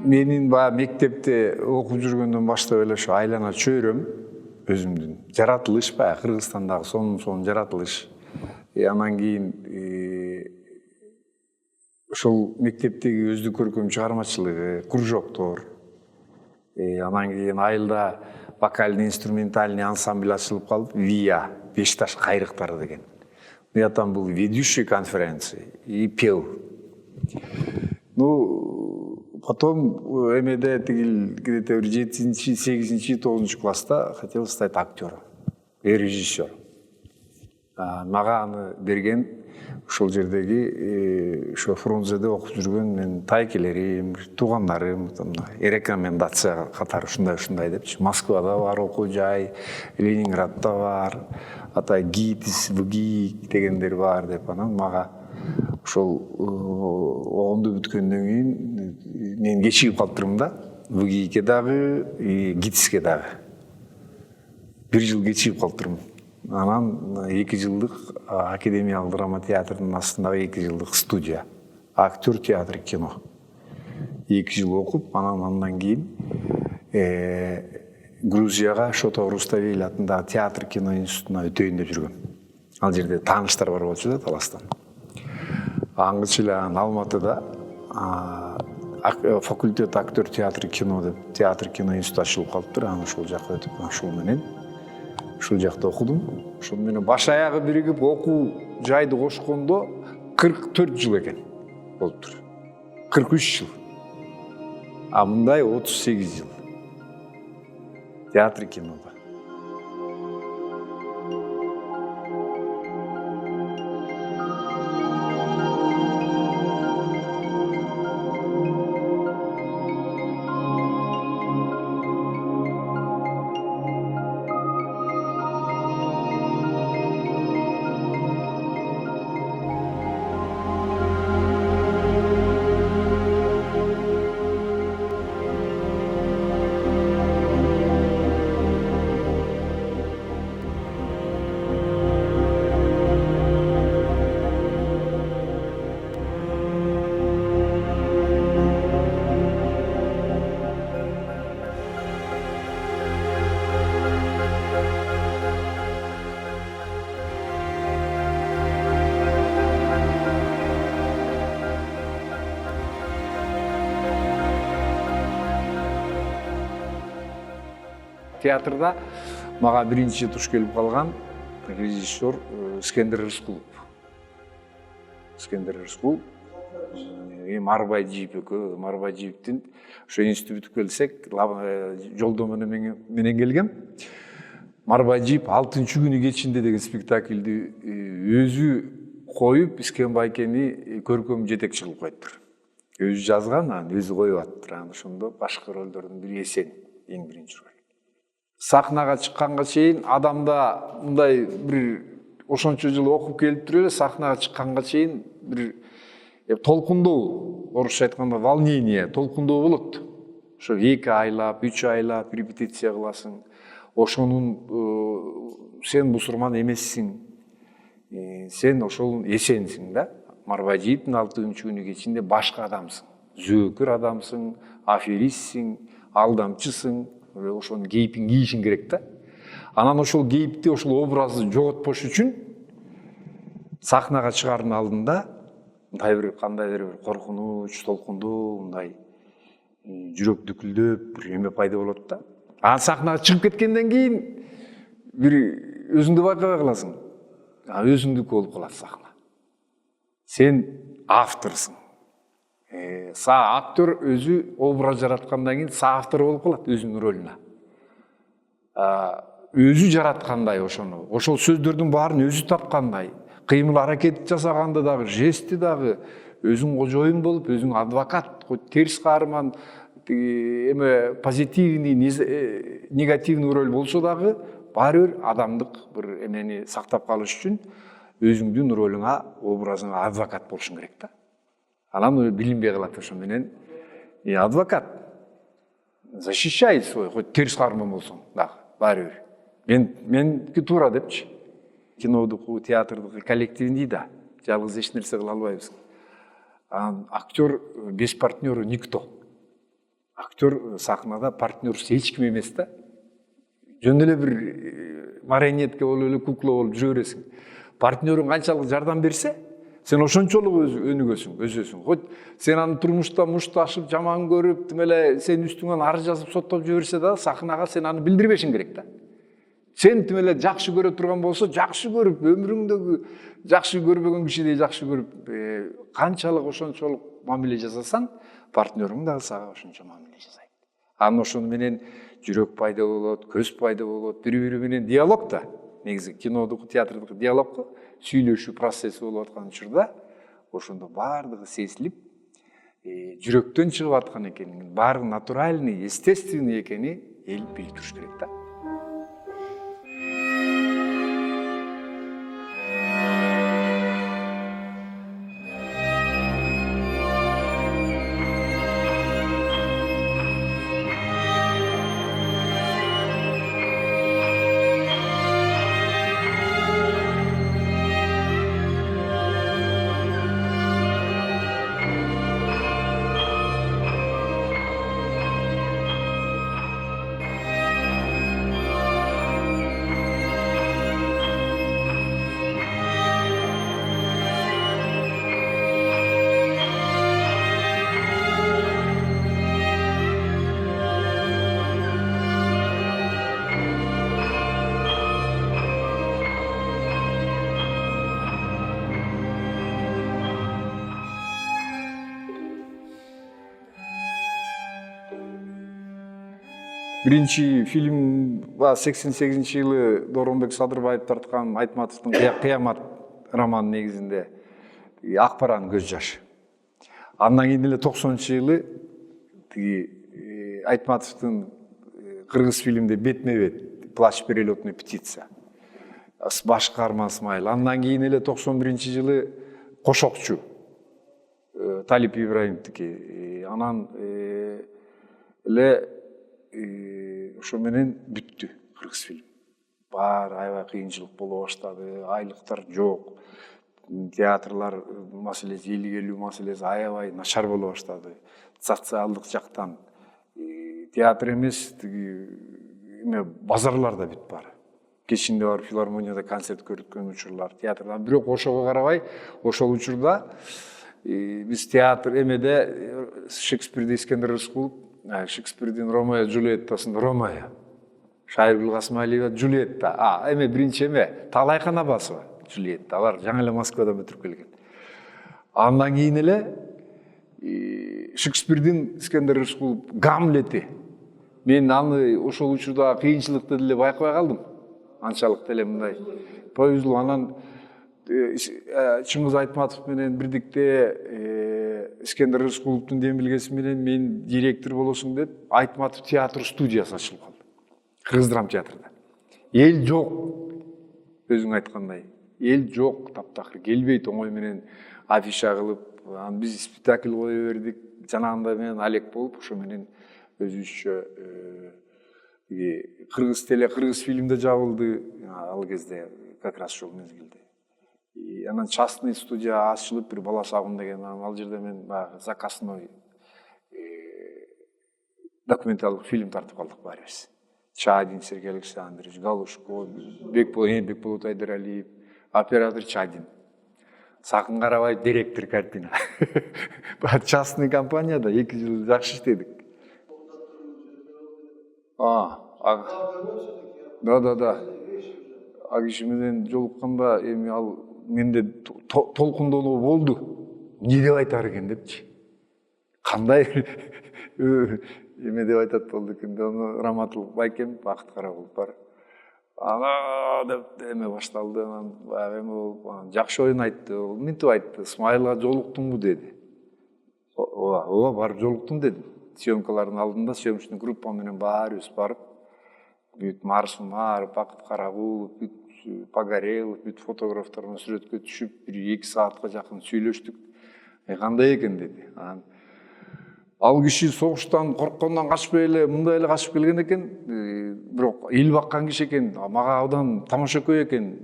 Менин баягы мектепте окуп жүргөндөн баштап эле ошо айлана чөйрөм өзүмдүн жаратылыш баягы Кыргызстандагы сонун жаратылыш. Анан кийин ошол мектептеги өздүк көркөм чыгармачылыгы, кружоктор. Анан кийин айылда вокальный инструментальный ансамбль ачылып калып, ВИА, Бешташ кайрыктары деген. Я там был ведущий конференции и пел. Ну, потом МД где-то в 7-8 9 класста хотел стать актером и режиссером. Мага аны берген ошол жердеги ошо Фрунзеде окуп жүргөн менин тайкелерим, туугандарым, рекомендация катары ушундай депчи. Москвада бар окуу жай, Ленинградда бар, атай ГИТИС, ВГИ дегендер бар деп анан мага ошол огонду бүткөндөн кийин мен кечигип калыптырмын да. ВГИге дагы, ГИТИСке дагы. 1 жыл кечигип калыптырмын. Анан 2 жылдык академиялык драма театрынын астындагы 2 жылдык студия. Актер театр кино. 2 жыл окуп, андан кийин Грузияга Шотов Руставели атындагы театр кино институтуна өтөйүн деп жүргөм. Ал жерде тааныштар бар болчу да Таластан. Аңгыча эле Алматыда факультет актер театр кино деп театр кино институту ачылып калыптыр. Анан ошол жакка өтүп, ошол менен ушул жакта окудум. Ошол менен баш аягы биригип окуу жайды кошкондо 44 жыл экен болуптур. 43 жыл. А мындай 38 жыл. Театр кинода. Театрда мага биринчи туш келип калган режиссер Скендер Рыскулов. Скендер Рыскулов, Марбайжиев экөө, Марбайжиевдин ошо институт бүтүп келсек, жолдоо менен келгем. Марбайжиев 6-күнү кечинде деген спектакльди өзү коюп, Искен Байкени көркөм жетекчи кылып коюптур. Өзү жазган, анан өзү коюп аттыр. Анан ошондо башкы ролдордун бири Эсен, эң биринчи роль. Сахнага чыкканга чейин адамда мындай бир ошончо жыл окуп келиптир эле, сахнага чыкканга чейин бир толкундоо, орусча айтканда волнение, толкундоо болот. Ошо 2 айлап, 3 айлап репетиция кыласың. Ошонун сен бусурман эмессиң. Сен ошол Эсенсиң да. Марбайжиевдин 6-күнү кечинде башка адамсың. Зөөкүр адамсың, аферистсиң, алдамчысың. Ошонун кейпин кийишиң керек да. Анан ошол кейпти, ошол образды жоготпош үчүн сахнага чыгаардын алдында мындай кандайдыр бир коркунуч, толкундуу, мындай жүрөк дүкүлдөп бир эме пайда болот да. Анан сахнага чыгып кеткенден кийин бир өзүңдү байкабай каласың. Өзүңдүкү болуп калат сахна. Сен авторсың. Актер өзү образ жараткандан кийин автор болуп калат өзүнүн ролуна. Өзү жараткандай ошону, ошол сөздөрдүн баарын өзү тапкандай, кыймыл аракет жасаганда дагы, жести дагы өзүң кожоюн болуп, өзүң адвокат, терс каарман, эме позитивный, негативный роль болсо дагы, баары бир адамдык бир эмени сактап калыш үчүн өзүңдүн ролуңа, образыңа адвокат болушуң керек да. Анан билинбей калат ошо менен. Адвокат защищай свой, хоть терс каарман болсоң дагы, баары бир. Меники туура депчи. Кинодуку, театрдуку коллективный да. Жалгыз эч нерсе кыла албайбыз. Актер без партнера никто. актер сахнада партнерсіз эч ким эмес да. Жөн эле бир марионетка болуп эле кукла болуп жүрө бересиң. Партнерың канчалык жардам берсе, сен ошончолук өнүгөсүң, өсөсүң. Хоть сен аны турмушта мушташып, жаман көрүп, тим эле сен үстүңөн ар жазып соттоп жиберсе да, сахнага сен аны билдирбешиң керек да. Сен тим эле жакшы көрө турган болсо, жакшы көрүп, өмүрүңдөгү жакшы көрбөгөн кишидей жакшы көрүп, канчалык ошончолук мамиле жасасаң, партнерың дагы сага ошончо мамиле жасайт. Анан ошону менен жүрөк пайда болот, көз пайда болот, бири-бири менен диалог да. Негизи кинодук, театрдук диалог го, сүйлөшүү процесси болуп аткан учурда ошондо баардыгы сезилип, жүрөктөн чыгып аткан экенин, баары натуральный, естественный экени эл билип туруш керек да. Биринчи фильм 88-жылы Дооронбек Садырбаев тарткан Айтматовдун Кыямат романы негизинде Акбаранын көз жашы. Андан кийин эле 90-жылы Айтматовдун кыргыз фильмде Бетме-бет, Плач перелетной птица, баш каарман Исмайыл. Андан кийин эле 91-жылы Кошокчу, Талип Ибраимовдуки. Анан эле ошо менен бүттү кыргыз фильм. Баары аябай кыйынчылык боло баштады, айлыктар жок, театрлар маселеси, элге келүү маселеси аябай начар боло баштады. Социалдык жактан театр эмес, базарлар да бүт баары. Кечинде барып филармонияда концерт көрүткөн учурлар, театрдан. Бирок ошого карабай, ошол учурда биз театр эмеде Шекспирде Искендер Рыскулов, Шекспирдин Ромео Джульеттасында Ромео, Шайыргүл Касымалиева Джульетта, эме биринчи эме Талайкан Абасова Джульетта, алар жаңы эле Москвадан бүтүрүп келген. Андан кийин эле Шекспирдин Искендер Рыскулов Гамлети. Мен аны ошол учурда кыйынчылыкты деле байкабай калдым. Анчалык деле мындай повезло. Анан Чыңгыз Айтматов менен бирдикте Искендер Рыскуловдун демилгеси менен мен директор болосуң деп Айтматов театр студиясы ачылып калды. Кыргыз драм театрда. Эл жок. Өзүң айткандай, эл жок, таптакыр келбейт, оңой менен афиша кылып, биз спектакль кое бердик. Жанагындай менен Алек болуп, ошо менен өзүбүзчө кыргыз фильмде жабылды. Ал кезде как раз ошол мезгилде. Анан частный студия ачылып, бир Бала Сагын деген, ал жерде мен заказной документалдык фильм тартып калдык баарыбыз. Чадин Сергей Александрович, Галушко, Бекболот Айдаралиев, оператор Чадин. Сакын Карабаев директор картина. Частный компанияда 2 жыл жакшы иштедик. Да. А киши менен жолукканда эми ал менде толкундолуу болду. Не деп айтар экен депчи. Кандай эме деп айтат болду экен. Раматыл байкем Бакыт Карабулов бар. Ана деп эме башталды. Анан эме болуп, жакшы оюн айтты. Минтип айтты. Исмайылга жолуктуңбу деди. Ооба, барып жолуктум дедим. Съемкалардын алдында съемочный группа менен баарыбыз барып, бүт Марсумар, Бакыт Карабулов, бүт Погорелов, бүт фотографтар менен сүрөткө түшүп, 1-2 саатка жакын сүйлөштүк. Кандай экен деди. Ал киши согуштан корккондон качпай эле, мындай эле качып келген экен. Бирок эл баккан киши экен, мага абдан тамашакөй экен,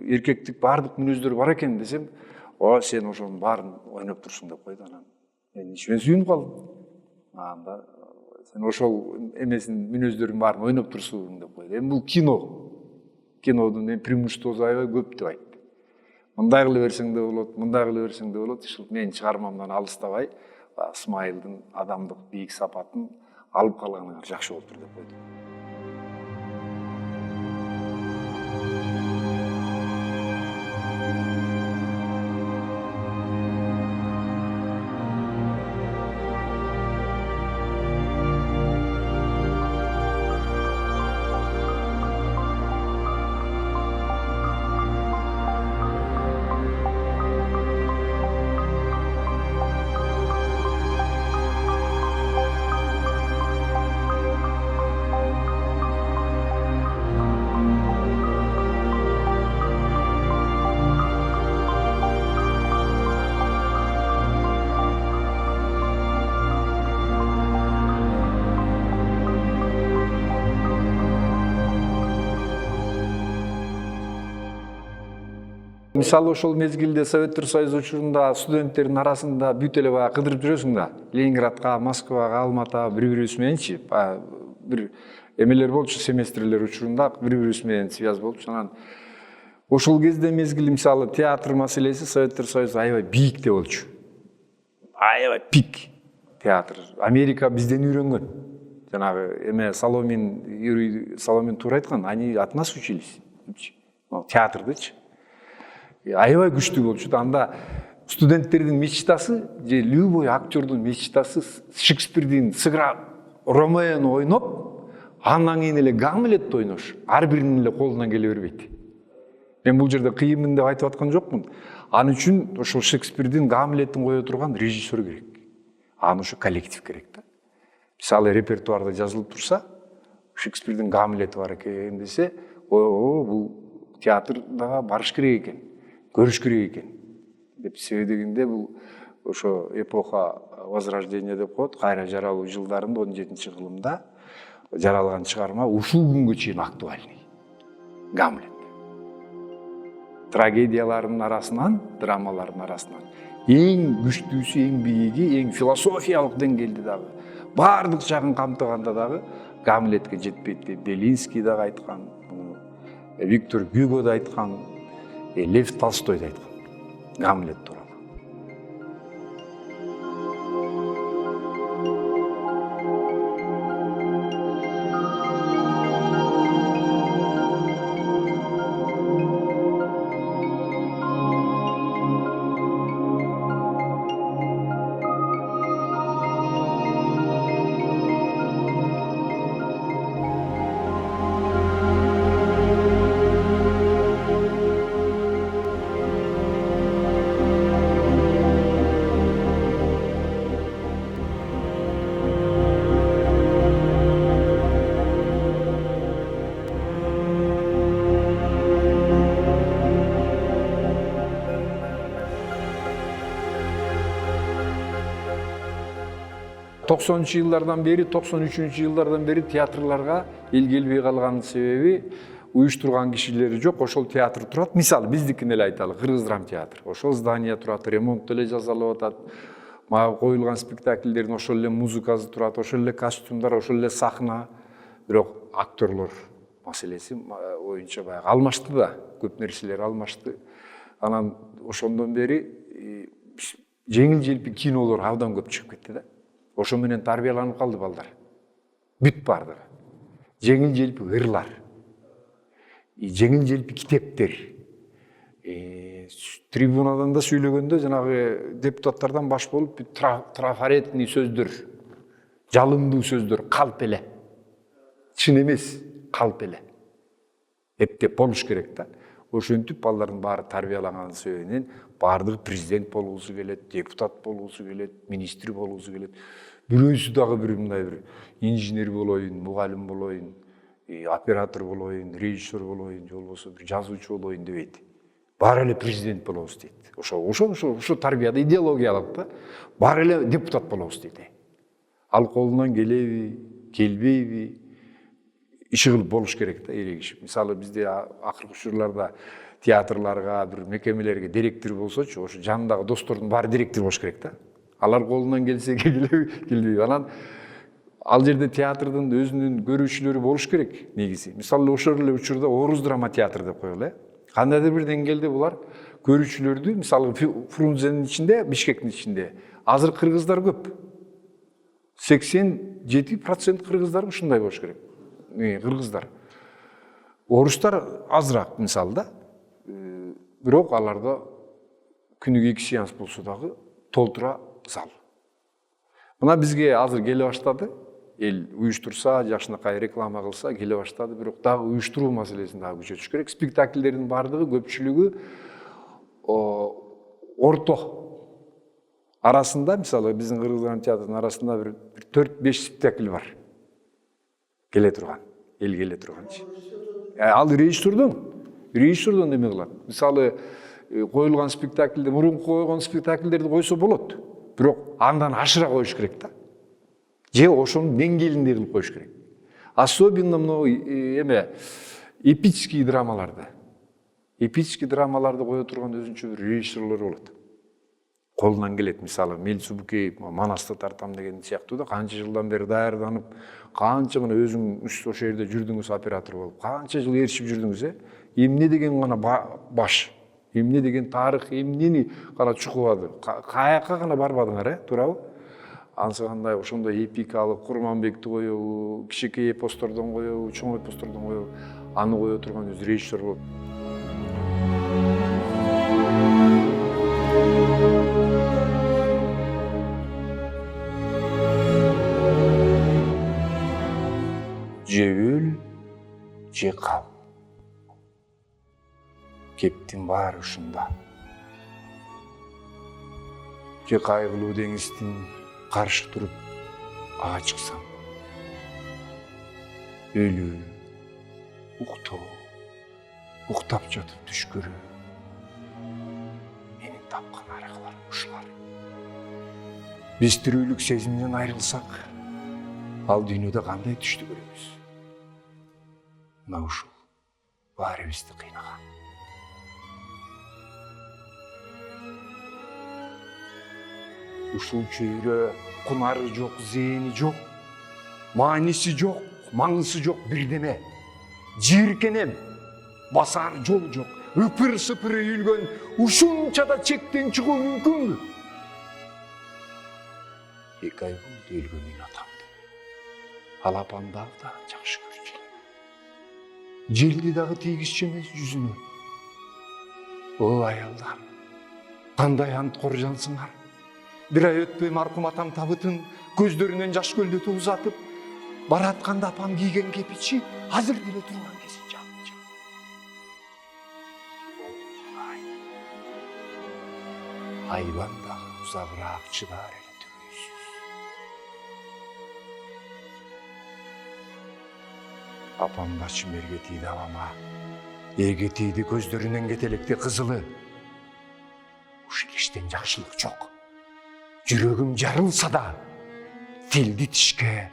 эркектик баардык мүнөздөр бар экен десем, сен ошонун баарын ойноп турсуң деп койду. Анан мен ичимен сүйүнүп калдым. Анда сен ошол эмесин мүнөздөрүн баарын ойноп турсуң деп койду. Эми бул кинодун преимуществосу аябай көп деп айтты. Мындай кыла берсең да болот, мындай кыла берсең да болот. Ушул менин чыгармамдан алыстабай Ысмайылдын адамдык бийик сапатын алып калганыңар жакшы болуптур деп койду. Мисалы ошол мезгилде Советтер Союзу учурунда студенттердин арасында бүт эле баягы кыдырып жүрөсүң да. Ленинградка, Москвага, Алматага бири-бирибиз мененчи, бир эмелер болчу, семестрлер учурунда бири-бирибиз менен связь болчу. Анан ошол кезде мезгил мисалы театр маселеси Советтер Союзу аябай бийикте болчу. Аябай пик театр. Америка бизден үйрөнгөн. Жанагы эме Соломин туура айткан, они от нас учились. Театрдычы. Аябай күчтүү болчу. Анда студенттердин мечтасы же любой актердун мечтасы Шекспирдин сыгра Ромеону ойноп, андан кийин эле Гамлетти ойнош. Ар биринин эле колунан келе бербейт. Мен бул жерде кыйынмын деп айтып аткан жокмун. Ал үчүн ошол Шекспирдин Гамлеттин кое турган режиссер керек. Аны ошо коллектив керек да. Мисалы репертуарда жазылып турса, Шекспирдин Гамлети бар экен десе, бул театрда барыш керек экен. Көрүш керек экен деп себеби дегенде бул ошо эпоха возрождения деп коет, кайра жаралуу жылдарында 17-кылымда жаралган чыгарма ушул күнгө чейин актуальный. Гамлет. Трагедиялардын арасынан, драмалардын арасынан эң күчтүүсү, эң бийиги, эң философиялык деңгээлде дагы баардык жагын камтыганда дагы Гамлетке жетпейт деп Белинский дагы айткан, Виктор Гюго да айткан, Лев Толстой да айткан Гамлет тууралуу. Жылдардан бери, 93-жылдардан бери театрларга эл келбей калганын себеби уюштурган кишилери жок, ошол театр турат. Мисалы биздикин эле айталы, Кыргыз драм театр. Ошол здание турат, ремонт эле жасалып атат. Мага коюлган спектакльдердин ошол эле музыкасы турат, ошол эле костюмдар, ошол эле сахна. Бирок актерлор маселеси оюнча баягы алмашты да, көп нерселер алмашты. Анан ошондон бери жеңил-желпи кинолор абдан көп чыгып кетти да. Ошо менен тарбияланып калды балдар. Бүт бардыгы. Жеңил-желпи ырлар. Жеңил-желпи китептер. Трибунадан да сүйлөгөндө жанагы депутаттардан баш болуп трафаретный сөздөр, жалындуу сөздөр калп эле. Чын эмес, калп эле. Эптеп болуш керек да. Ошентип балдардын баары тарбияланган себебинен баардыгы президент болгусу келет, депутат болгусу келет, министр болгусу келет. Бирөөсү дагы бир мындай бир инженер болоюн, мугалим болоюн, оператор болоюн, режиссер болоюн, же болбосо бир жазуучу болоюн дебейт. Баары эле президент болобуз дейт. Ошо тарбияда идеологиялык да. Баары эле депутат болобуз дейт. Ал колунан келеби, келбейби, иши кылып болуш керек да, эрегишип. Мисалы бизде акыркы учурларда театрларга, бир мекемелерге директор болсочу, ошо жанындагы достордун баары директор болуш керек да. Алар колунан келсе келбейби. Анан ал жерде театрдын өзүнүн көрүүчүлөрү болуш керек негизи. Мисалы ошол эле учурда Орус драма театр деп коелу. Кандайдыр бир деңгээлде булар көрүүчүлөрдү, мисалы Фрунзенин ичинде, Бишкектин ичинде азыр кыргыздар көп. 87% кыргыздар ушундай болуш керек. Кыргыздар. Орустар азыраак мисалы да. Бирок аларда күнүгө 2 сеанс болсо дагы толтура зал. Мына бизге азыр келе баштады. Эл уюштурса, жакшынакай реклама кылса келе баштады. Бирок дагы уюштуруу маселесин дагы күчөтүш керек. Спектакльдердин бардыгы көпчүлүгү орто арасында, мисалы биздин кыргыз театрдын арасында бир 4-5 спектакль бар. Келе турган, эл келе турган. Ал режиссердон эме кылат. Мисалы коюлган спектакльде, мурунку койгон спектакльдерди койсо болот. Бирок андан ашыра коюш керек да. Же ошонун деңгээлинде кылып коюш керек. Особенно мына эме эпический драмаларды. Эпический драмаларды кое турган өзүнчө бир режиссерлор болот. Колунан келет, мисалы Мел Субукеев Манасты тартам деген сыяктуу да канча жылдан бери даярданып, канча гана өзүңүз ошол жерде жүрдүңүз оператор болуп, канча жыл ээрчип жүрдүңүз, эмне деген гана баш, эмне деген тарых, эмнени гана чукулады, каяка гана барбадыңар, туурабы? Ансыгандай ошондой эпикалык Курманбекти коебу, кичинекей эпостордон коебу, чоң эпостордон коебу, аны кое турган өзү режиссер болот. Же өл, же кал. Кептин баары ушунда. Же кайгылуу деңиздин каршы туруп ага чыксам. Өлүү, уктоо, уктап жатып түш көрүү. Менин тапкан арыкларым ушулар. Биз тирүүлүк сезиминен айрылсак, ал дүйнөдө кандай түштү көрөбүз? Мына ушул баарыбызды кыйнаган. Ушул чөйрө кунары жок, зээни жок, мааниси жок, маңызы жок бирдеме. Жийиркенем, басар жол жок, ыпыр-сыпыры үйүлгөн ушунча да чектен чыгуу мүмкүнбү? Эки ай болду өлгөнүн атамды. Ал апам да жакшы көрчү. Желди дагы тийгизчү эмес жүзүнө. О аялдар, кандай анткор жансыңар. Бир ай өтпөй маркум атам табытын көздөрүнөн жаш көлдөтүп узатып, баратканда апам кийген кепичи азыр деле турган кези жап-жап. Айбан дагы узагыраак чыдар эле түгөйсүз. Апам да чимерге тийди абама. Эге тийди көздөрүнөн кетелекти кызылы. Ушул иштен жакшылык жок. Жүрөгүм жарылса да, тилди тишке